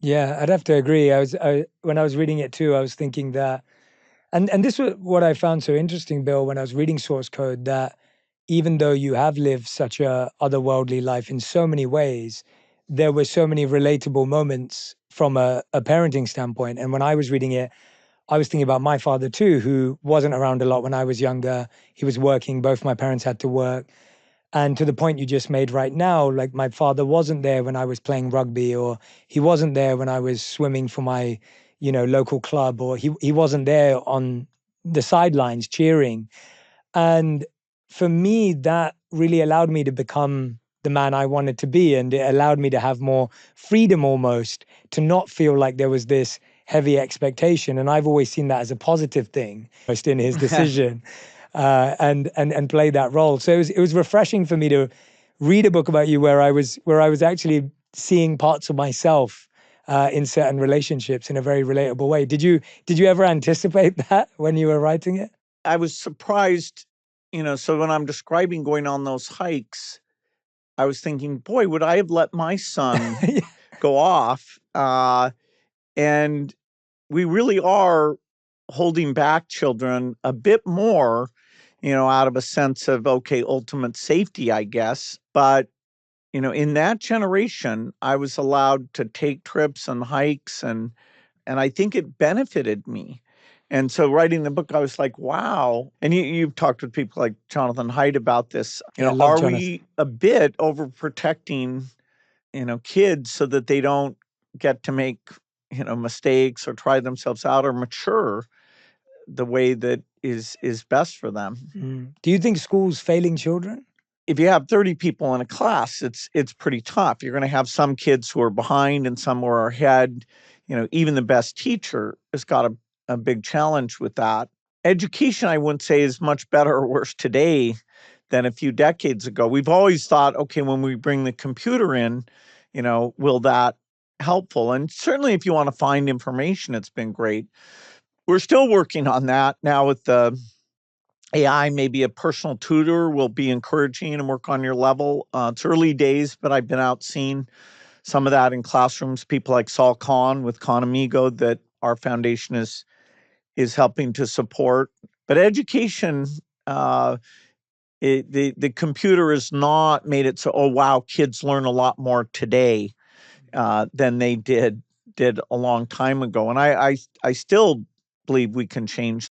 Yeah, I'd have to agree. When I was reading it too, I was thinking that, and this was what I found so interesting, Bill, when I was reading Source Code, that even though you have lived such a otherworldly life in so many ways, there were so many relatable moments from a parenting standpoint. And when I was reading it, I was thinking about my father too, who wasn't around a lot when I was younger. He was working, both my parents had to work. And to the point you just made right now, like my father wasn't there when I was playing rugby, or he wasn't there when I was swimming for my, local club, or he wasn't there on the sidelines cheering. And for me, that really allowed me to become the man I wanted to be. And it allowed me to have more freedom almost, to not feel like there was this heavy expectation. And I've always seen that as a positive thing, most in his decision, and play that role. So it was refreshing for me to read a book about you where I was actually seeing parts of myself in certain relationships in a very relatable way. Did you ever anticipate that when you were writing it? I was surprised, so when I'm describing going on those hikes, I was thinking, boy, would I have let my son Yeah. go off? And we really are holding back children a bit more, out of a sense of, okay, ultimate safety, I guess. But, in that generation, I was allowed to take trips and hikes, and I think it benefited me. And so writing the book, I was like, wow. And you've talked with people like Jonathan Haidt about this. Yeah, love Are Jonathan. we a bit overprotecting, kids so that they don't get to make, mistakes or try themselves out or mature the way that is best for them? Do you think schools failing children? If you have 30 people in a class, it's pretty tough. You're going to have some kids who are behind and some who are ahead. Even the best teacher has got a big challenge with that. Education, I wouldn't say, is much better or worse today than a few decades ago. We've always thought, okay, when we bring the computer in, will that helpful? And certainly if you want to find information, it's been great. We're still working on that now with the AI. Maybe a personal tutor will be encouraging and work on your level. It's early days, but I've been out seeing some of that in classrooms. People like Saul Kahn with Khan Amigo that our foundation is helping to support. But education, uh, the computer has not made it so, oh wow, kids learn a lot more today than they did a long time ago. And I still believe we can change